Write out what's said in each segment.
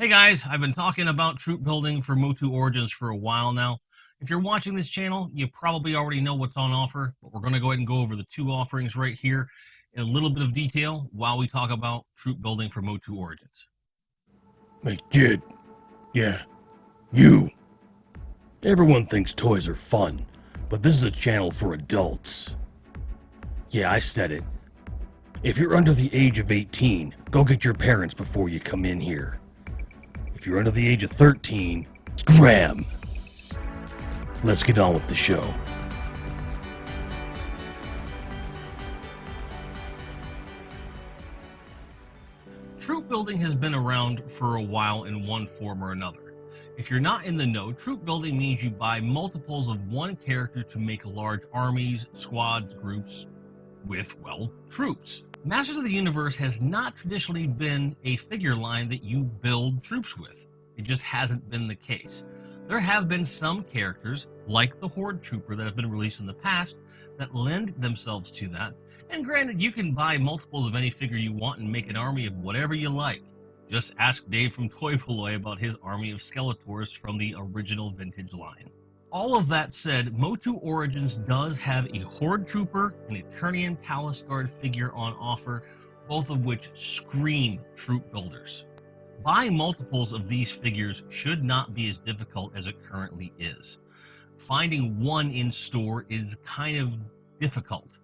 Hey guys, I've been talking about troop building for MOTU Origins for a while now. If you're watching this channel, you probably already know what's on offer, but we're going to go ahead and go over the two offerings right here in a little bit of detail while we talk about troop building for MOTU Origins. Hey kid, yeah, you. Everyone thinks toys are fun, but this is a channel for adults. Yeah, I said it. If you're under the age of 18, go get your parents before you come in here. If you're under the age of 13, scram! Let's get on with the show. Troop building has been around for a while in one form or another. If you're not in the know, troop building means you buy multiples of one character to make large armies, squads, groups with, well, troops. Masters of the Universe has not traditionally been a figure line that you build troops with. It just hasn't been the case. There have been some characters, like the Horde Trooper that have been released in the past, that lend themselves to that. And granted, you can buy multiples of any figure you want and make an army of whatever you like. Just ask Dave from Toy Polloi about his army of Skeletors from the original vintage line. All of that said, MOTU Origins does have a Horde Trooper and Eternian Palace Guard figure on offer, both of which scream troop builders. Buying multiples of these figures should not be as difficult as it currently is. Finding one in store is kind of difficult.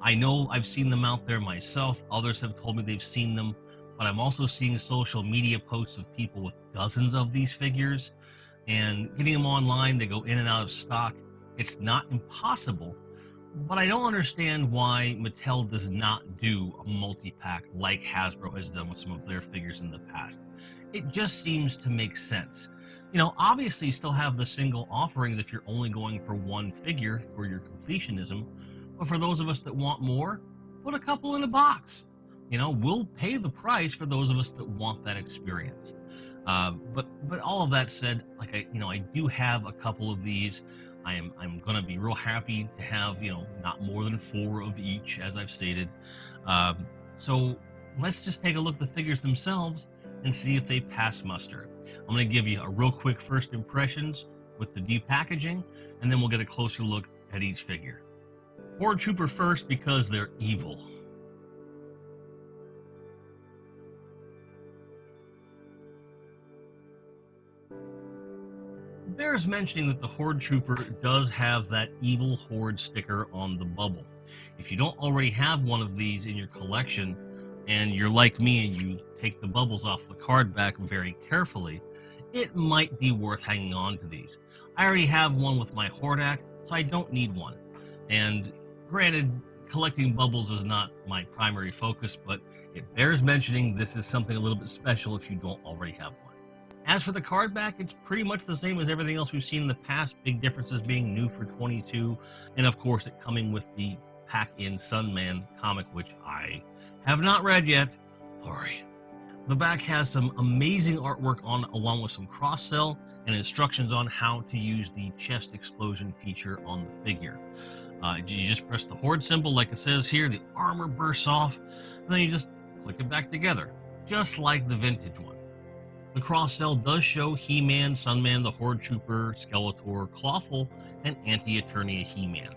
I know I've seen them out there myself, others have told me they've seen them, but I'm also seeing social media posts of people with dozens of these figures, and getting them online, they go in and out of stock. It's not impossible, but I don't understand why Mattel does not do a multi-pack like Hasbro has done with some of their figures in the past. It just seems to make sense. You know, obviously you still have the single offerings if you're only going for one figure for your completionism, but for those of us that want more, put a couple in a box. You know, we'll pay the price for those of us that want that experience. But all of that said, like I do have a couple of these. I'm gonna be real happy to have not more than 4 of each, as I've stated. So let's just take a look at the figures themselves and see if they pass muster. I'm gonna give you a real quick first impressions with the depackaging, and then we'll get a closer look at each figure. Horde Trooper first because they're evil. Bears mentioning that the Horde Trooper does have that evil Horde sticker on the bubble. If you don't already have one of these in your collection, and you're like me and you take the bubbles off the card back very carefully, it might be worth hanging on to these. I already have one with my Hordak, so I don't need one. And granted, collecting bubbles is not my primary focus, but it bears mentioning this is something a little bit special if you don't already have one. As for the card back, it's pretty much the same as everything else we've seen in the past, big differences being new for 22, and of course it coming with the pack-in Sunman comic, which I have not read yet. Sorry. The back has some amazing artwork on, along with some cross-sell and instructions on how to use the chest explosion feature on the figure. You just press the Horde symbol like it says here, the armor bursts off, and then you just click it back together, just like the vintage one. The cross-sell does show He-Man, Sunman, the Horde Trooper, Skeletor, Clawful, and Anti-Eternia He-Man.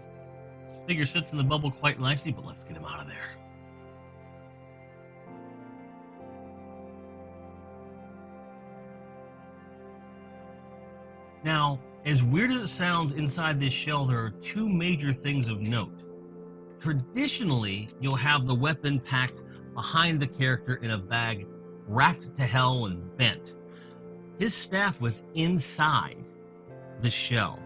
Figure sits in the bubble quite nicely, but let's get him out of there. Now, as weird as it sounds, inside this shell there are 2 major things of note. Traditionally, you'll have the weapon packed behind the character in a bag, wrapped to hell and bent. His staff was inside the shell,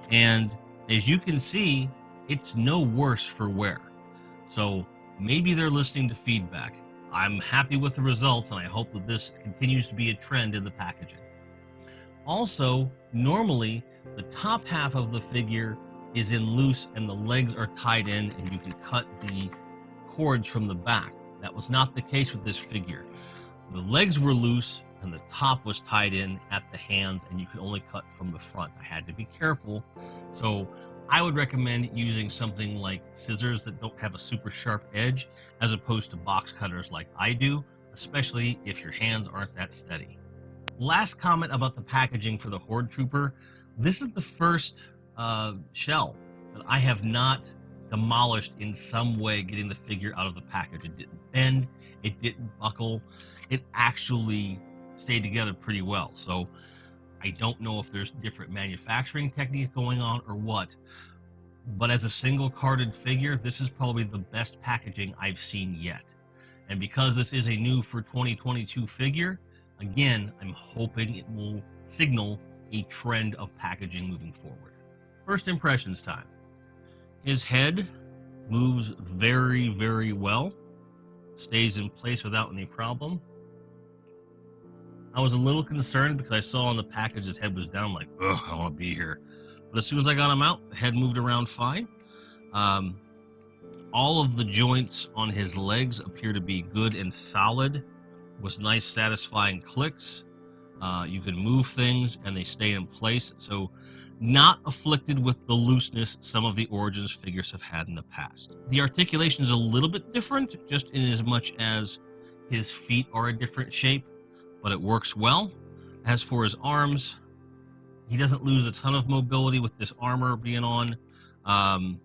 and as you can see, it's no worse for wear. So maybe they're listening to feedback. I'm happy with the results, and I hope that this continues to be a trend in the packaging. Also, normally the top half of the figure is in loose and the legs are tied in, and you can cut the cords from the back. That was not the case with this figure. The legs were loose and the top was tied in at the hands, and you could only cut from the front. I had to be careful, so I would recommend using something like scissors that don't have a super sharp edge, as opposed to box cutters like I do, especially if your hands aren't that steady. Last comment about the packaging for the Horde Trooper. This is the first shell that I have not demolished in some way getting the figure out of the package. It didn't bend, it didn't buckle, it actually stayed together pretty well. So I don't know if there's different manufacturing techniques going on or what, but as a single carded figure, this is probably the best packaging I've seen yet. And because this is a new for 2022 figure, again, I'm hoping it will signal a trend of packaging moving forward. First impressions time. His head moves very, very well, stays in place without any problem. I was a little concerned because I saw on the package his head was down, like, ugh, I don't want to be here. But as soon as I got him out, the head moved around fine. All of the joints on his legs appear to be good and solid, with nice satisfying clicks. You can move things and they stay in place, so not afflicted with the looseness some of the Origins figures have had in the past. The articulation is a little bit different, just in as much as his feet are a different shape, but it works well. As for his arms, he doesn't lose a ton of mobility with this armor being on. The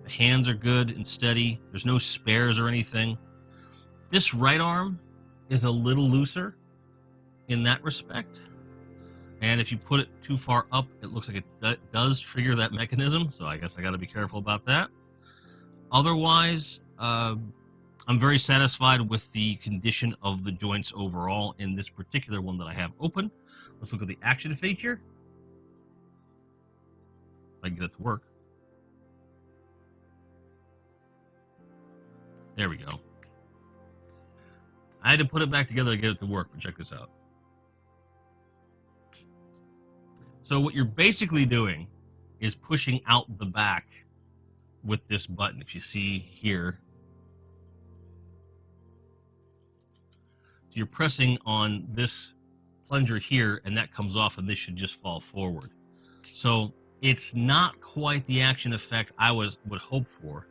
hands are good and steady. There's no spares or anything. This right arm is a little looser in that respect. And if you put it too far up, it looks like it does trigger that mechanism. So I guess I got to be careful about that. Otherwise, I'm very satisfied with the condition of the joints overall in this particular one that I have open. Let's look at the action feature. If I can get it to work. There we go. I had to put it back together to get it to work, but check this out. So what you're basically doing is pushing out the back with this button. If you see here, so you're pressing on this plunger here, and that comes off, and this should just fall forward. So it's not quite the action effect I would hope for.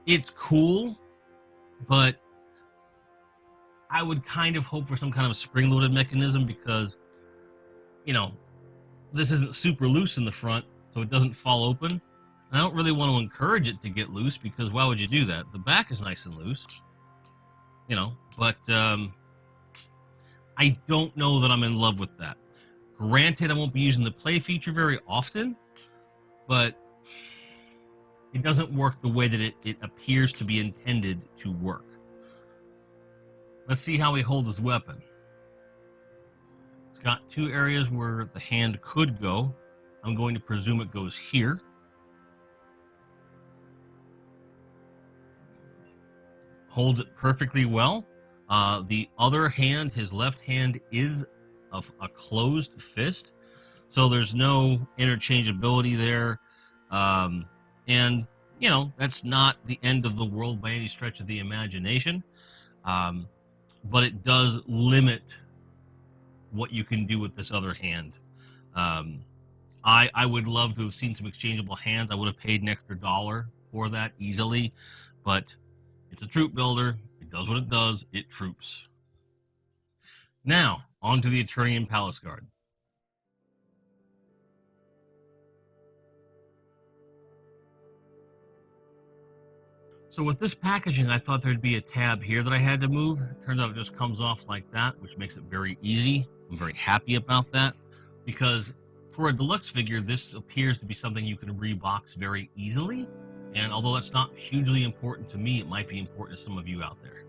It's cool, but I would kind of hope for some kind of spring-loaded mechanism because, you know, this isn't super loose in the front, so it doesn't fall open. I don't really want to encourage it to get loose because why would you do that? The back is nice and loose, you know, but I don't know that I'm in love with that. Granted, I won't be using the play feature very often, but it doesn't work the way that it appears to be intended to work. Let's see how he holds his weapon. It's got two areas where the hand could go. I'm going to presume it goes here. Holds it perfectly well. The other hand, his left hand, is a closed fist, so there's no interchangeability there. And, you know, that's not the end of the world by any stretch of the imagination. But it does limit what you can do with this other hand. I would love to have seen some exchangeable hands. I would have paid an extra $1 for that easily, but it's a troop builder. It does what it does. It troops. Now, on to the Eternian Palace Guard. So with this packaging, I thought there'd be a tab here that I had to move. Turns out it just comes off like that, which makes it very easy. I'm very happy about that because for a deluxe figure, this appears to be something you can rebox very easily. And although that's not hugely important to me, it might be important to some of you out there.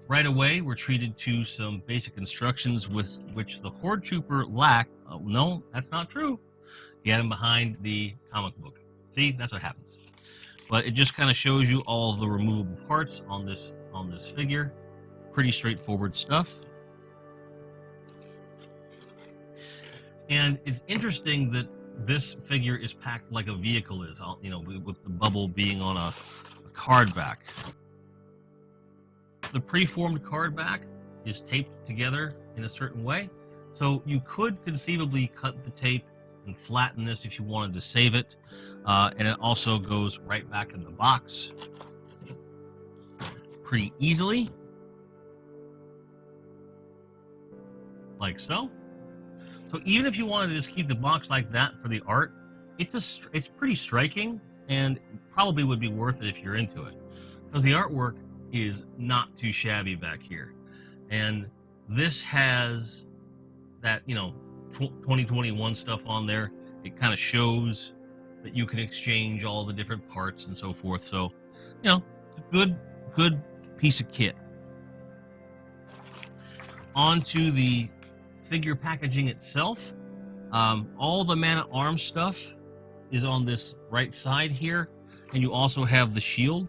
Right away, we're treated to some basic instructions with which the Horde Trooper lacked. Oh, no, that's not true. He had him behind the comic book. See, that's what happens. But it just kind of shows you all of the removable parts on this figure. Pretty straightforward stuff. And it's interesting that this figure is packed like a vehicle is, you know, with the bubble being on a card back. The preformed card back is taped together in a certain way. So you could conceivably cut the tape and flatten this if you wanted to save it. And it also goes right back in the box pretty easily, like so. So even if you wanted to just keep the box like that for the art, it's pretty striking, and probably would be worth it if you're into it, because the artwork is not too shabby back here. And this has that 2021 stuff on there. It kind of shows that you can exchange all the different parts and so forth. So it's a good piece of kit. Onto the figure packaging itself. All the Man-at-Arms stuff is on this right side here, and you also have the shield.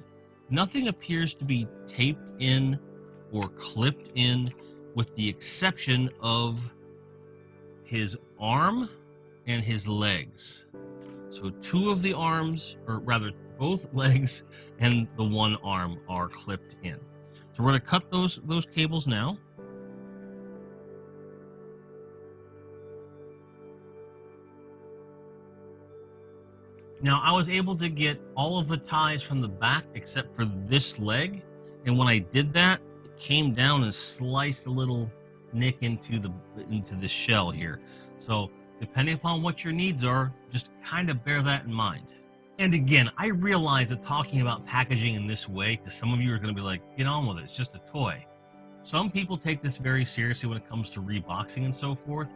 Nothing appears to be taped in or clipped in, with the exception of his arm and his legs. So two of the arms, or rather both legs and the one arm, are clipped in. So we're going to cut those cables now. Now, I was able to get all of the ties from the back except for this leg, and when I did that, it came down and sliced a little nick into the shell here. So depending upon what your needs are, just kind of bear that in mind. And again, I realize that talking about packaging in this way, to some of you are going to be like, get on with it, it's just a toy. Some people take this very seriously when it comes to reboxing and so forth.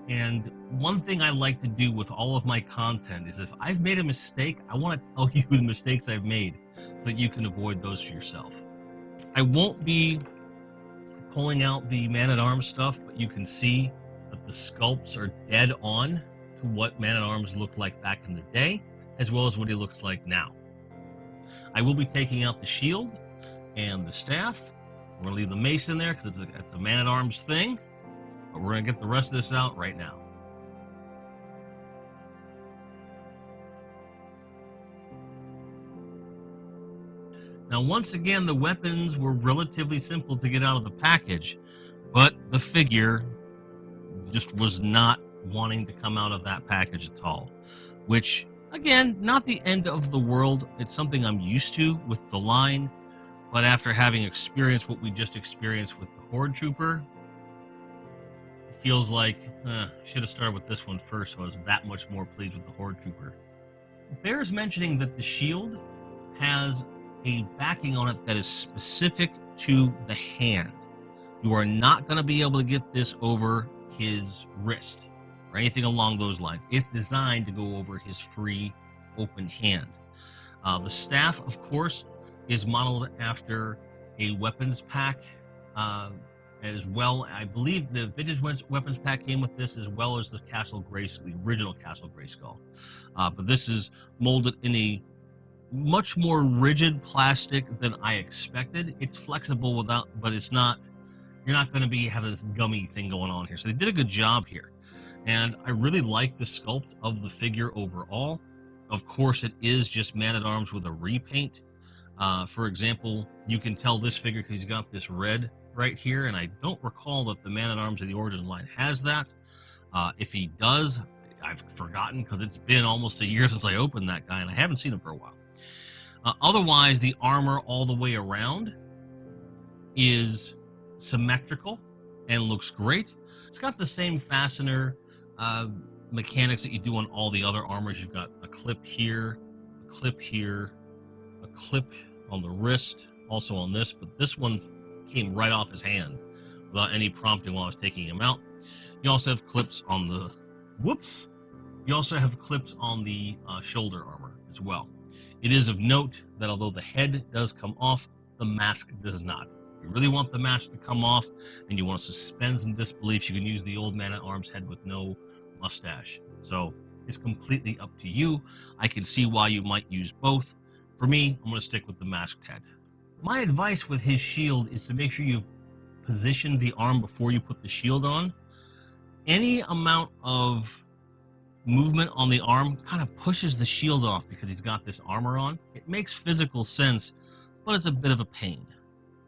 And one thing I like to do with all of my content is, if I've made a mistake, I want to tell you the mistakes I've made so that you can avoid those for yourself. I won't be pulling out the Man-at-Arms stuff, but you can see that the sculpts are dead on to what Man-at-Arms looked like back in the day, as well as what he looks like now. I will be taking out the shield and the staff. We're going to leave the mace in there because it's a Man-at-Arms thing. But we're going to get the rest of this out right now. Now, once again, the weapons were relatively simple to get out of the package, but the figure just was not wanting to come out of that package at all, which, again, not the end of the world. It's something I'm used to with the line, but after having experienced what we just experienced with the Horde Trooper, feels like should have started with this one first, so I was that much more pleased with the Horde Trooper. It bears mentioning that the shield has a backing on it that is specific to the hand. You are not going to be able to get this over his wrist or anything along those lines. It's designed to go over his free, open hand. The staff, of course, is modeled after a weapons pack, as well. I believe the vintage weapons pack came with this, as well as the original Castle Grayskull. But this is molded in a much more rigid plastic than I expected. It's flexible but it's not. You're not going to be having this gummy thing going on here. So they did a good job here, and I really like the sculpt of the figure overall. Of course, it is just Man-at-Arms with a repaint. For example, you can tell this figure because he's got this red right here, and I don't recall that the Man-at-Arms of the Origins line has that. If he does, I've forgotten because it's been almost a year since I opened that guy, and I haven't seen him for a while. Otherwise, the armor all the way around is symmetrical and looks great. It's got the same fastener mechanics that you do on all the other armors. You've got a clip here, a clip here, a clip on the wrist, also on this, but this one came right off his hand without any prompting while I was taking him out. You also have clips on the shoulder armor as well. It is of note that although the head does come off, the mask does not. If you really want the mask to come off and you want to suspend some disbelief, you can use the old Man-at-Arms head with no mustache. So it's completely up to you. I can see why you might use both. For me, I'm going to stick with the masked head. My advice with his shield is to make sure you've positioned the arm before you put the shield on. Any amount of movement on the arm kind of pushes the shield off because he's got this armor on. It makes physical sense, but it's a bit of a pain.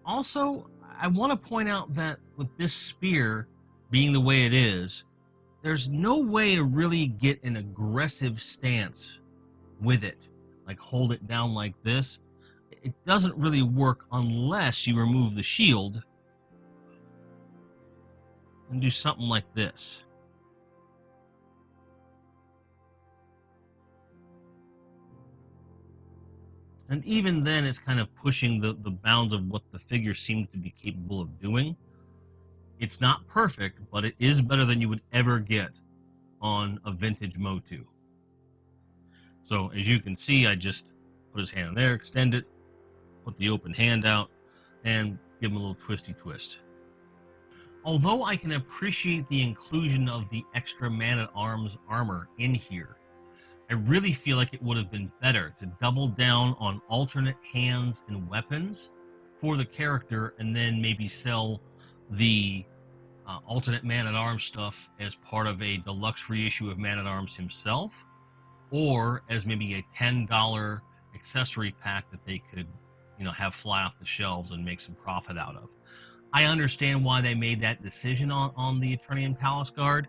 Also, I want to point out that with this spear being the way it is, there's no way to really get an aggressive stance with it, like hold it down like this. It doesn't really work unless you remove the shield and do something like this. And even then, it's kind of pushing the bounds of what the figure seems to be capable of doing. It's not perfect, but it is better than you would ever get on a vintage MOTU. So as you can see, I just put his hand there, extend it, put the open hand out, and give him a little twisty twist. Although I can appreciate the inclusion of the extra man-at-arms armor in here, I really feel like it would have been better to double down on alternate hands and weapons for the character, and then maybe sell the alternate man-at-arms stuff as part of a deluxe reissue of Man-at-Arms himself, or as maybe a $10 accessory pack that they could, have fly off the shelves and make some profit out of. I understand why they made that decision on the Eternian Palace Guard,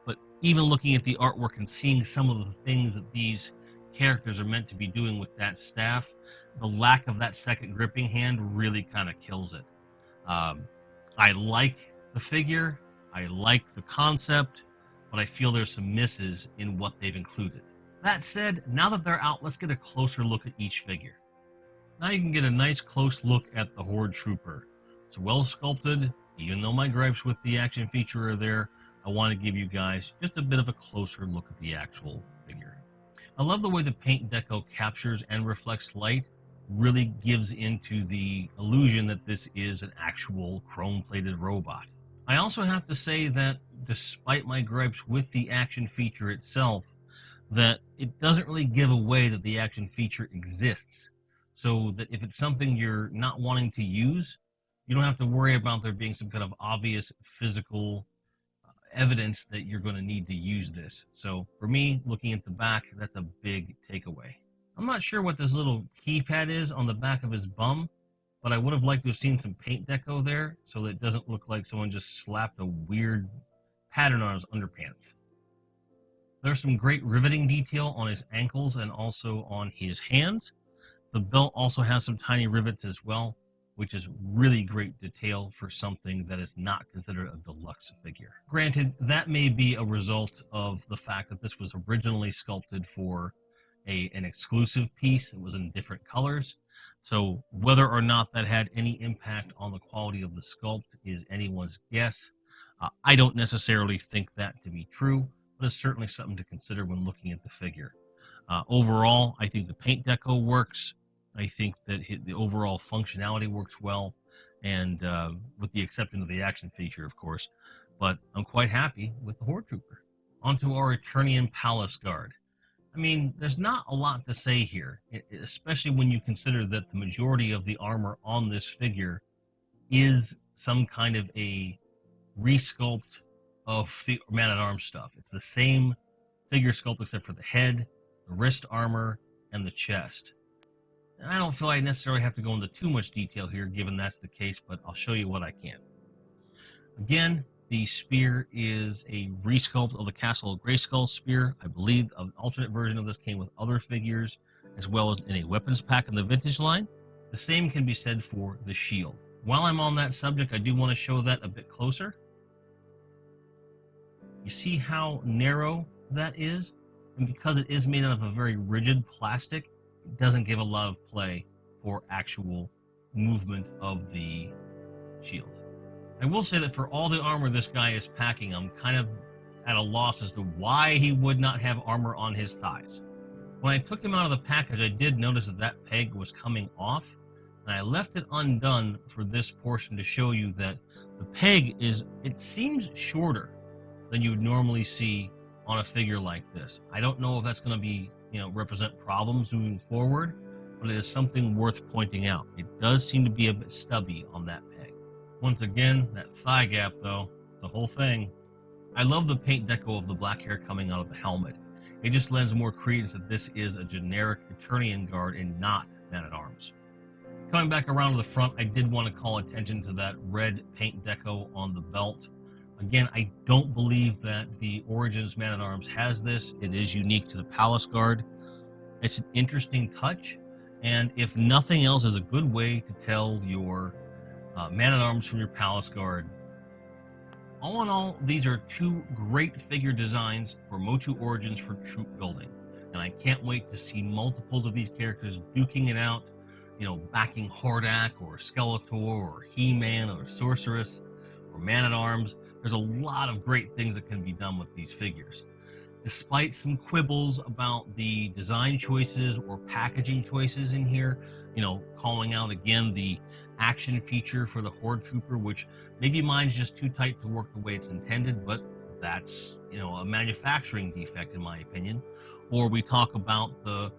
but even looking at the artwork and seeing some of the things that these characters are meant to be doing with that staff, the lack of that second gripping hand really kind of kills it. I like the figure, I like the concept, but I feel there's some misses in what they've included. That said, now that they're out, let's get a closer look at each figure. Now you can get a nice close look at the Horde Trooper. It's well sculpted. Even though my gripes with the action feature are there, I want to give you guys just a bit of a closer look at the actual figure. I love the way the paint deco captures and reflects light, really gives into the illusion that this is an actual chrome-plated robot. I also have to say that despite my gripes with the action feature itself, that it doesn't really give away that the action feature exists. So that if it's something you're not wanting to use, you don't have to worry about there being some kind of obvious physical evidence that you're going to need to use this. So for me, looking at the back, that's a big takeaway. I'm not sure what this little keypad is on the back of his bum, but I would have liked to have seen some paint deco there so that it doesn't look like someone just slapped a weird pattern on his underpants. There's some great riveting detail on his ankles and also on his hands. The belt also has some tiny rivets as well, which is really great detail for something that is not considered a deluxe figure. Granted, that may be a result of the fact that this was originally sculpted for an exclusive piece. It was in different colors. So whether or not that had any impact on the quality of the sculpt is anyone's guess. I don't necessarily think that to be true, but it's certainly something to consider when looking at the figure. Overall, I think the paint deco works. I think that the overall functionality works well, and with the exception of the action feature, of course. But I'm quite happy with the Horde Trooper. Onto our Eternian Palace Guard. I mean, there's not a lot to say here, especially when you consider that the majority of the armor on this figure is some kind of a resculpt of the Man-at-Arms stuff. It's the same figure sculpt except for the head, the wrist armor, and the chest. And I don't feel I necessarily have to go into too much detail here, given that's the case, but I'll show you what I can. Again, the spear is a resculpt of the Castle of Grayskull spear. I believe an alternate version of this came with other figures, as well as in a weapons pack in the vintage line. The same can be said for the shield. While I'm on that subject, I do want to show that a bit closer. You see how narrow that is? And because it is made out of a very rigid plastic, it doesn't give a lot of play for actual movement of the shield. I will say that for all the armor this guy is packing, I'm kind of at a loss as to why he would not have armor on his thighs. When I took him out of the package, I did notice that that peg was coming off, and I left it undone for this portion to show you that the peg it seems shorter than you would normally see on a figure like this. I don't know if that's going to be, represent problems moving forward, but it is something worth pointing out. It does seem to be a bit stubby on that peg. Once again, that thigh gap, though, the whole thing. I love the paint deco of the black hair coming out of the helmet. It just lends more credence that this is a generic Eternian guard and not Man-at-Arms. Coming back around to the front, I did want to call attention to that red paint deco on the belt. Again, I don't believe that the Origins Man-at-Arms has this. It is unique to the Palace Guard. It's an interesting touch, and if nothing else, is a good way to tell your Man-at-Arms from your Palace Guard. All in all, these are two great figure designs for MOTU Origins for troop building, and I can't wait to see multiples of these characters duking it out, backing Horde or Skeletor or He-Man or Sorceress or Man-at-Arms. There's a lot of great things that can be done with these figures. Despite some quibbles about the design choices or packaging choices in here, calling out again the action feature for the Horde Trooper, which maybe mine's just too tight to work the way it's intended, but that's, a manufacturing defect in my opinion. Or we talk about the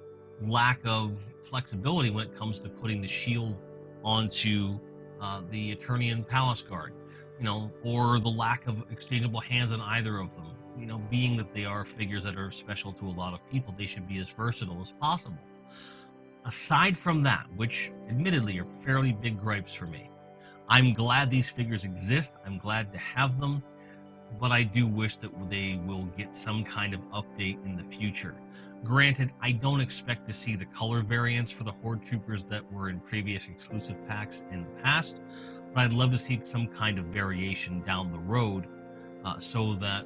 lack of flexibility when it comes to putting the shield onto the Eternian Palace Guard, or the lack of exchangeable hands on either of them. Being that they are figures that are special to a lot of people, they should be as versatile as possible. Aside from that, which admittedly are fairly big gripes for me, I'm glad these figures exist. I'm glad to have them, but I do wish that they will get some kind of update in the future. Granted, I don't expect to see the color variants for the Horde Troopers that were in previous exclusive packs in the past, but I'd love to see some kind of variation down the road, so that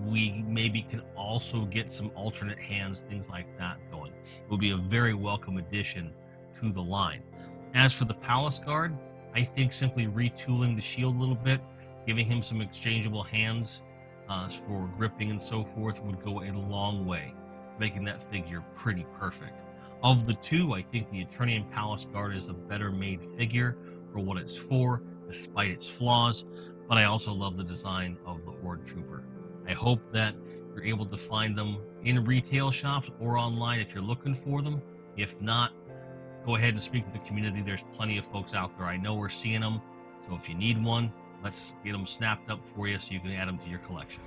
we maybe can also get some alternate hands, things like that going. It would be a very welcome addition to the line. As for the Palace Guard, I think simply retooling the shield a little bit, giving him some exchangeable hands for gripping and so forth would go a long way, making that figure pretty perfect. Of the two, I think the Eternian Palace Guard is a better made figure for what it's for, despite its flaws, but I also love the design of the Horde Trooper. I hope that you're able to find them in retail shops or online if you're looking for them. If not, go ahead and speak to the community. There's plenty of folks out there I know are seeing them. So if you need one, let's get them snapped up for you so you can add them to your collection.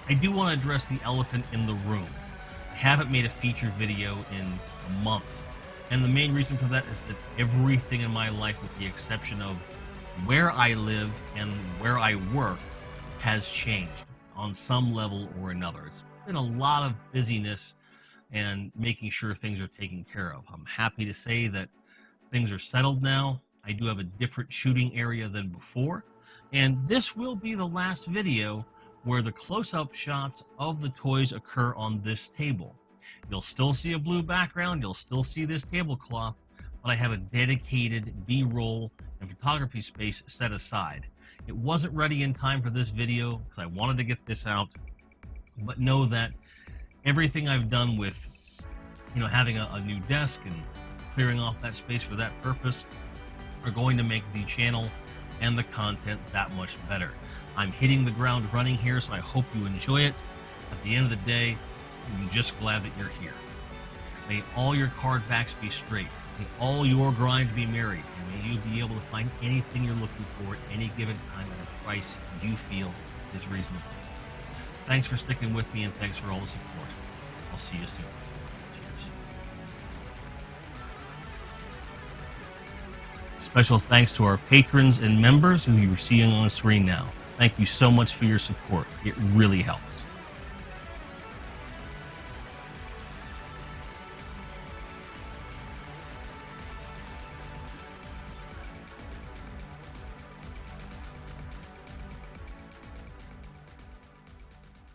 I do want to address the elephant in the room. I haven't made a feature video in a month. And the main reason for that is that everything in my life, with the exception of where I live and where I work, has changed on some level or another. It's been a lot of busyness and making sure things are taken care of. I'm happy to say that things are settled now. I do have a different shooting area than before, and this will be the last video where the close-up shots of the toys occur on this table. You'll still see a blue background, you'll still see this tablecloth, but I have a dedicated B-roll and photography space set aside. It wasn't ready in time for this video because I wanted to get this out, but know that everything I've done with, having a new desk and clearing off that space for that purpose are going to make the channel and the content that much better. I'm hitting the ground running here, so I hope you enjoy it. At the end of the day, I'm just glad that you're here. May all your card backs be straight. May all your grinds be merry. And may you be able to find anything you're looking for at any given time at a price you feel is reasonable. Thanks for sticking with me, and thanks for all the support. I'll see you soon. Cheers. Special thanks to our patrons and members who you're seeing on screen now. Thank you so much for your support. It really helps.